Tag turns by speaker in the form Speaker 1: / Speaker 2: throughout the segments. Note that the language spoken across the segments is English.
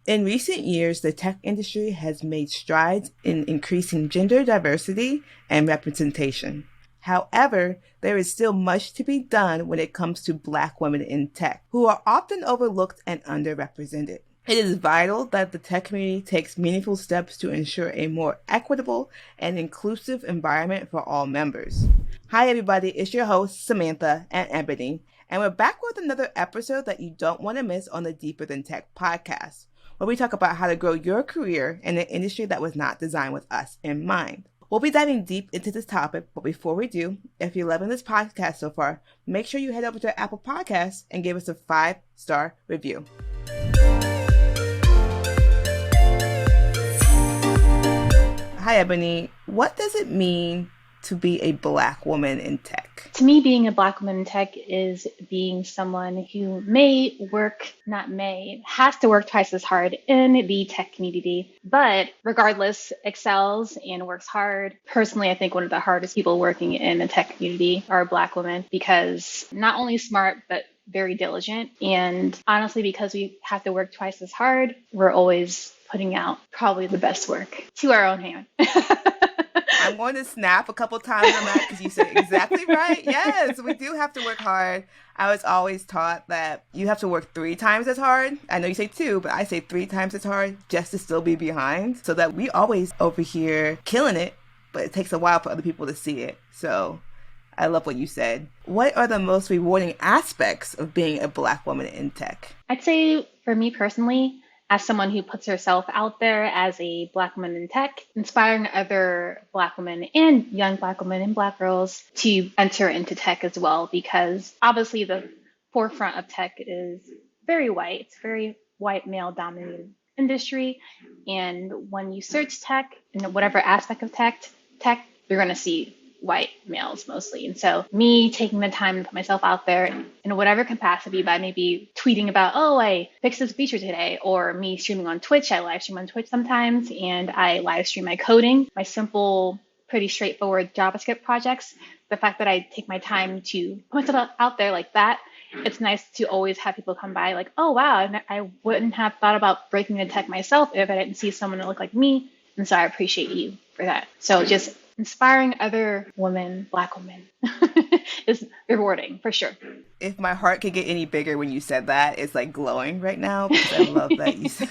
Speaker 1: In recent years, the tech industry has made strides in increasing gender diversity and representation. However, there is still much to be done when it comes to Black women in tech, who are often overlooked and underrepresented. It is vital that the tech community takes meaningful steps to ensure a more equitable and inclusive environment for all members. Hi, everybody. It's your hosts, Samantha and Ebony, and we're back with another episode that you don't want to miss on the Deeper Than Tech podcast, where we talk about how to grow your career in an industry that was not designed with us in mind. We'll be diving deep into this topic, but before we do, if you're loving this podcast so far, make sure you head over to Apple Podcasts and give us a 5-star review. Hi, Ebony. What does it mean to be a Black woman in tech?
Speaker 2: To me, being a Black woman in tech is being someone who has to work twice as hard in the tech community, but regardless, excels and works hard. Personally, I think one of the hardest people working in the tech community are Black women because not only smart, but very diligent. And honestly, because we have to work twice as hard, we're always putting out probably the best work to our own hand.
Speaker 1: I'm going to snap a couple times on that because you said exactly right. Yes, we do have to work hard. I was always taught that you have to work 3 times as hard. I know you say 2, but I say 3 times as hard just to still be behind, so that we always over here killing it, but it takes a while for other people to see it. So I love what you said. What are the most rewarding aspects of being a Black woman in tech?
Speaker 2: I'd say for me personally, as someone who puts herself out there as a Black woman in tech, inspiring other Black women and young Black women and Black girls to enter into tech as well, because obviously the forefront of tech is very white. It's very white male dominated industry. And when you search tech in whatever aspect of tech, you're going to see white males mostly. And so me taking the time to put myself out there in whatever capacity by maybe tweeting about, oh, I fixed this feature today, or me streaming on Twitch. I live stream on Twitch sometimes, and I live stream my coding, my simple, pretty straightforward JavaScript projects. The fact that I take my time to put myself out there like that, it's nice to always have people come by like, oh, wow, I wouldn't have thought about breaking the tech myself if I didn't see someone that looked like me. And so I appreciate you for that. So just inspiring other women, Black women, is rewarding for sure.
Speaker 1: If my heart could get any bigger when you said that, it's like glowing right now because I love that you said.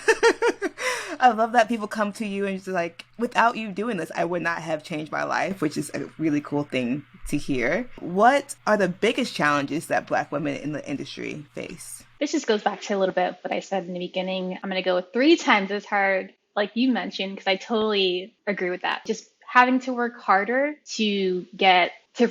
Speaker 1: I love that people come to you and just like, without you doing this, I would not have changed my life, which is a really cool thing to hear. What are the biggest challenges that Black women in the industry face?
Speaker 2: This just goes back to a little bit what I said in the beginning. I'm going to go 3 times as hard, like you mentioned, because I totally agree with that. Just having to work harder to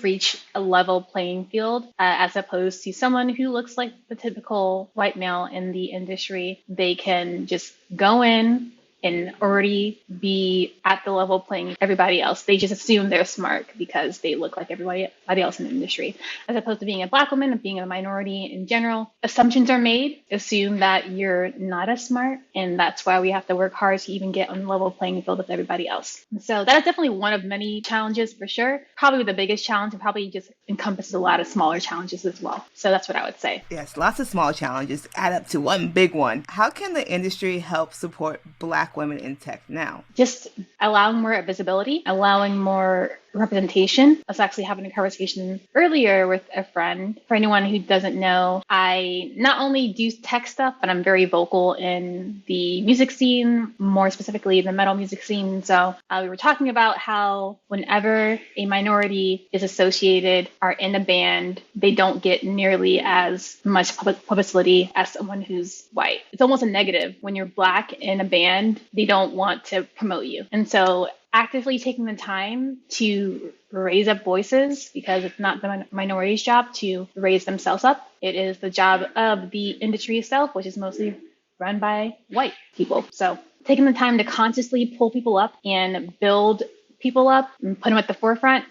Speaker 2: reach a level playing field, as opposed to someone who looks like the typical white male in the industry. They can just go in and already be at the level playing everybody else. They just assume they're smart because they look like everybody else in the industry. As opposed to being a Black woman and being a minority in general, assumptions are made, assume that you're not as smart, and that's why we have to work hard to even get on the level playing field with everybody else. And so that is definitely one of many challenges for sure. Probably the biggest challenge, and probably just encompasses a lot of smaller challenges as well. So that's what I would say.
Speaker 1: Yes, lots of small challenges add up to one big one. How can the industry help support Black women in tech now?
Speaker 2: Just allowing more visibility, allowing more representation. I was actually having a conversation earlier with a friend. For anyone who doesn't know, I not only do tech stuff, but I'm very vocal in the music scene, more specifically the metal music scene. So we were talking about how whenever a minority is associated or in a band, they don't get nearly as much publicity as someone who's white. It's almost a negative. When you're Black in a band, they don't want to promote you. And so actively taking the time to raise up voices, because it's not the minority's job to raise themselves up. It is the job of the industry itself, which is mostly run by white people. So taking the time to consciously pull people up and build people up and put them at the forefront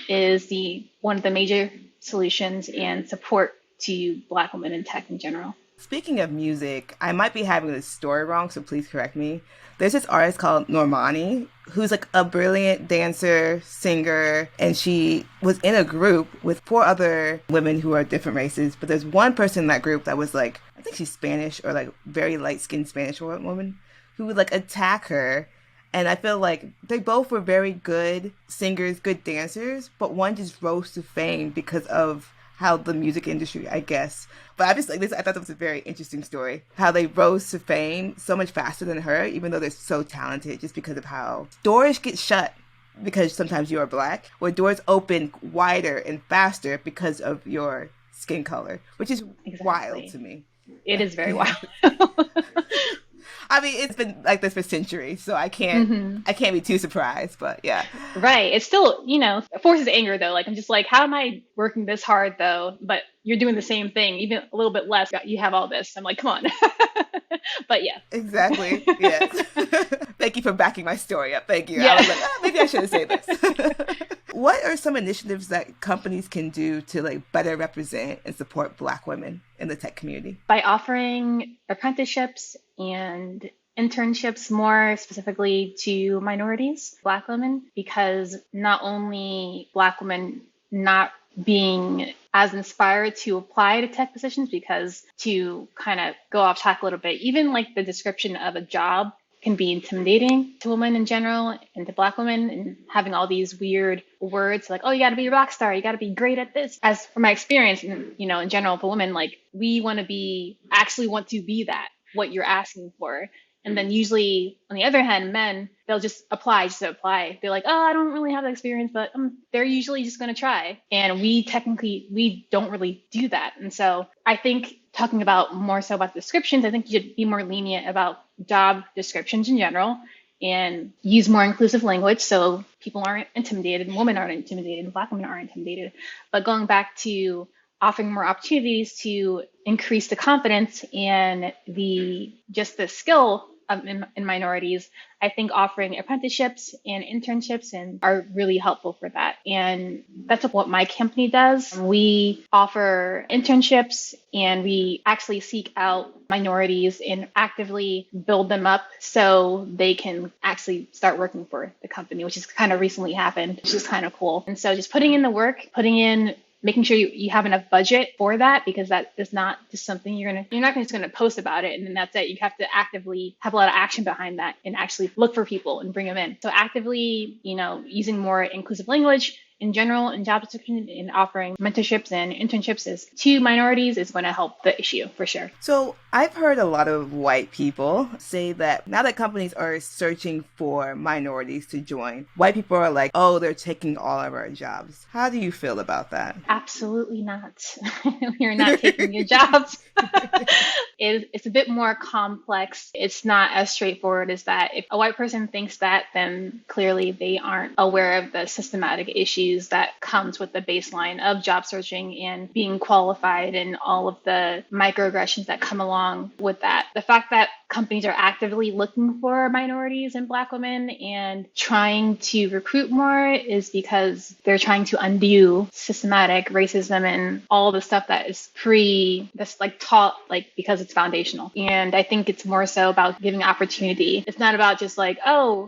Speaker 2: is one of the major solutions and support to Black women in tech in general.
Speaker 1: Speaking of music, I might be having this story wrong, so please correct me. There's this artist called Normani, who's like a brilliant dancer, singer, and she was in a group with 4 other women who are different races. But there's one person in that group that was like, I think she's Spanish or like very light-skinned Spanish woman who would like attack her. And I feel like they both were very good singers, good dancers, but one just rose to fame because of how the music industry, I guess. But I just like this, I thought that was a very interesting story. How they rose to fame so much faster than her, even though they're so talented, just because of how doors get shut because sometimes you are Black, where doors open wider and faster because of your skin color, which is wild to me.
Speaker 2: It is very wild.
Speaker 1: I mean, it's been like this for centuries, so I can't be too surprised, but yeah.
Speaker 2: Right. It's still, it forces anger though. Like, I'm just like, how am I working this hard though? But you're doing the same thing, even a little bit less. You have all this. I'm like, come on. But yeah.
Speaker 1: Exactly. Yes. Thank you for backing my story up. Thank you.
Speaker 2: Yeah.
Speaker 1: I was like, maybe I shouldn't say this. What are some initiatives that companies can do to like better represent and support Black women in the tech community?
Speaker 2: By offering apprenticeships and internships more specifically to minorities, Black women, because not only Black women not being as inspired to apply to tech positions, because to kind of go off track a little bit, even like the description of a job can be intimidating to women in general and to Black women, and having all these weird words like, oh, you got to be a rock star, you got to be great at this. As from my experience, in general for women, like we want to be that, what you're asking for. And then usually, on the other hand, men, they'll just apply just to apply. They're like, oh, I don't really have the experience, but they're usually just going to try. And we don't really do that. And so I think talking about more so about descriptions, I think you should be more lenient about job descriptions in general and use more inclusive language so people aren't intimidated, and women aren't intimidated, and Black women aren't intimidated. But going back to offering more opportunities to increase the confidence and the skill in minorities, I think offering apprenticeships and internships are really helpful for that. And that's what my company does. We offer internships and we actually seek out minorities and actively build them up so they can actually start working for the company, which has kind of recently happened, which is kind of cool. And so just putting in the work, making sure you have enough budget for that, because that is not just something you're not just going to post about it and then that's it. You have to actively have a lot of action behind that and actually look for people and bring them in. So actively, using more inclusive language in general in job description and offering mentorships and internships to minorities is going to help the issue for sure.
Speaker 1: So I've heard a lot of white people say that now that companies are searching for minorities to join, white people are like, oh, they're taking all of our jobs. How do you feel about that?
Speaker 2: Absolutely not. We are not taking your jobs. It's a bit more complex. It's not as straightforward as that. If a white person thinks that, then clearly they aren't aware of the systematic issues that comes with the baseline of job searching and being qualified and all of the microaggressions that come along with that. The fact that companies are actively looking for minorities and Black women and trying to recruit more is because they're trying to undo systematic racism and all the stuff that is that's like taught, like, because it's foundational. And I think it's more so about giving opportunity. It's not about just like,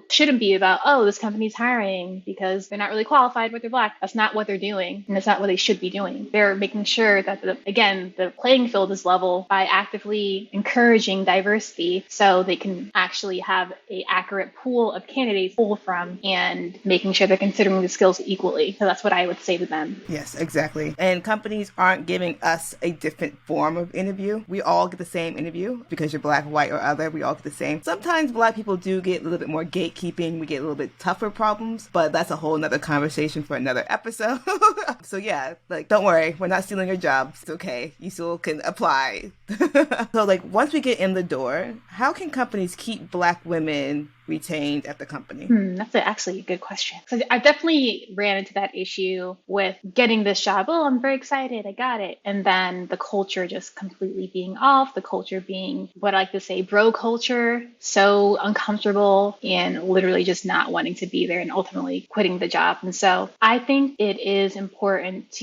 Speaker 2: shouldn't be about, this company's hiring because they're not really qualified, but they're Black. That's not what they're doing. And that's not what they should be doing. They're making sure that the playing field is level by actively encouraging diversity so they can actually have an accurate pool of candidates to pull from and making sure they're considering the skills equally. So that's what I would say to them.
Speaker 1: Yes, exactly. And companies aren't giving us a different form of interview. We all get the same interview because you're Black, white, or other. We all get the same. Sometimes Black people do get a little bit more gatekeeping. We get a little bit tougher problems, but that's a whole nother conversation for another episode. So yeah, don't worry. We're not stealing your jobs. It's okay. You still can apply. So once we get in the door, how can companies keep Black women retained at the company?
Speaker 2: That's actually a good question. So I definitely ran into that issue with getting this job. Oh, I'm very excited. I got it. And then the culture just completely being off, the culture being what I like to say, bro culture, so uncomfortable and literally just not wanting to be there and ultimately quitting the job. And so I think it is important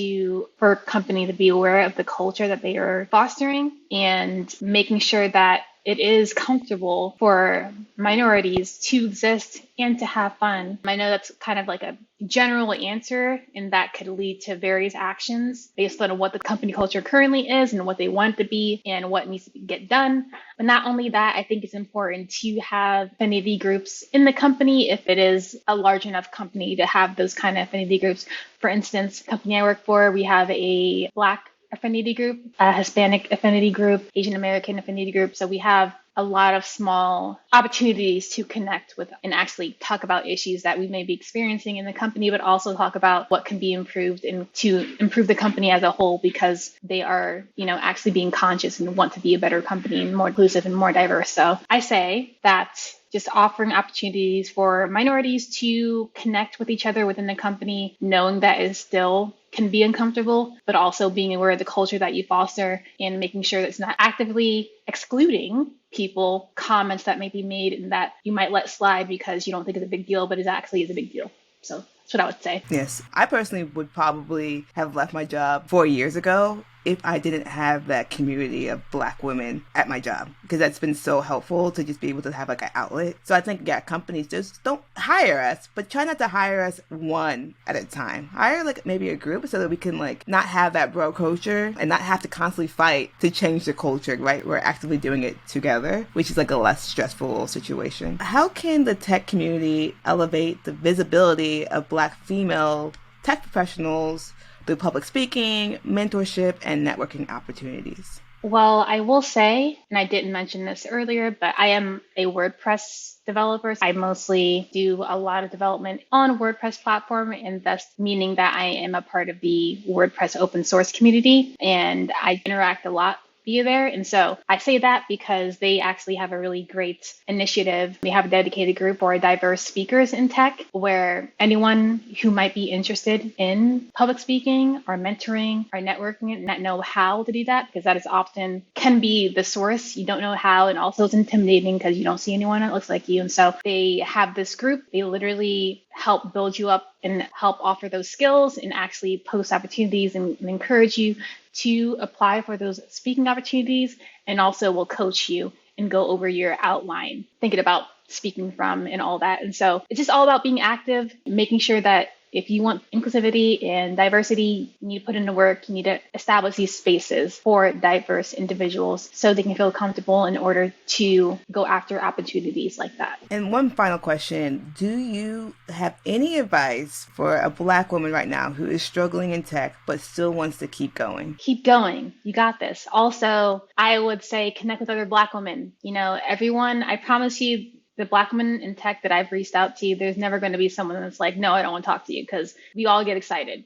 Speaker 2: for a company to be aware of the culture that they are fostering and making sure that it is comfortable for minorities to exist and to have fun. I know that's kind of like a general answer, and that could lead to various actions based on what the company culture currently is and what they want it to be and what needs to get done. But not only that, I think it's important to have affinity groups in the company if it is a large enough company to have those kind of affinity groups. For instance, the company I work for, we have a Black affinity group, a Hispanic affinity group, Asian American affinity group. So we have a lot of small opportunities to connect with and actually talk about issues that we may be experiencing in the company, but also talk about what can be improved and to improve the company as a whole, because they are, actually being conscious and want to be a better company and more inclusive and more diverse. So I say that just offering opportunities for minorities to connect with each other within the company, knowing that it still can be uncomfortable, but also being aware of the culture that you foster and making sure that it's not actively excluding people, comments that may be made and that you might let slide because you don't think it's a big deal, but it actually is a big deal. So that's what I would say.
Speaker 1: Yes. I personally would probably have left my job 4 years ago if I didn't have that community of Black women at my job, because that's been so helpful to just be able to have like an outlet. So I think, companies just don't hire us, but try not to hire us one at a time. Hire like maybe a group so that we can like not have that bro culture and not have to constantly fight to change the culture, right? We're actively doing it together, which is like a less stressful situation. How can the tech community elevate the visibility of Black female tech professionals through public speaking, mentorship, and networking opportunities?
Speaker 2: Well, I will say, and I didn't mention this earlier, but I am a WordPress developer. I mostly do a lot of development on WordPress platform, and thus meaning that I am a part of the WordPress open source community, and I interact a lot via there. And so I say that because they actually have a really great initiative. They have a dedicated group for diverse speakers in tech, where anyone who might be interested in public speaking or mentoring or networking and not know how to do that, because that is often can be the source. You don't know how, and also it's intimidating because you don't see anyone that looks like you. And so they have this group. They literally help build you up and help offer those skills and actually post opportunities and encourage you to apply for those speaking opportunities, and also will coach you and go over your outline, thinking about speaking from and all that. And so it's just all about being active, making sure that if you want inclusivity and diversity, you need to put in the work. You need to establish these spaces for diverse individuals so they can feel comfortable in order to go after opportunities like that.
Speaker 1: And one final question. Do you have any advice for a Black woman right now who is struggling in tech but still wants to keep going?
Speaker 2: Keep going. You got this. Also, I would say connect with other Black women. Everyone, I promise you, the Black women in tech that I've reached out to, there's never going to be someone that's like, no, I don't want to talk to you, because we all get excited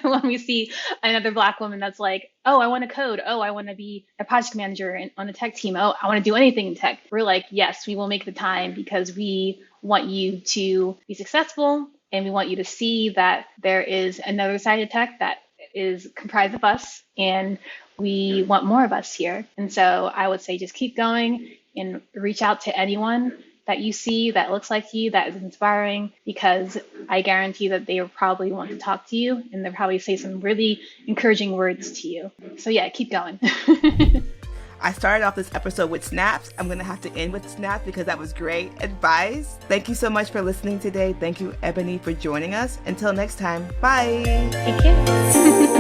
Speaker 2: when we see another Black woman that's like, oh, I want to code. Oh, I want to be a project manager on a tech team. Oh, I want to do anything in tech. We're like, yes, we will make the time because we want you to be successful, and we want you to see that there is another side of tech that is comprised of us, and we want more of us here. And so I would say just keep going and reach out to anyone that you see that looks like you, that is inspiring, because I guarantee that they will probably want to talk to you, and they'll probably say some really encouraging words to you. So yeah, keep going.
Speaker 1: I started off this episode with snaps. I'm going to have to end with snaps because that was great advice. Thank you so much for listening today. Thank you, Ebonie, for joining us. Until next time, bye.
Speaker 2: Thank you.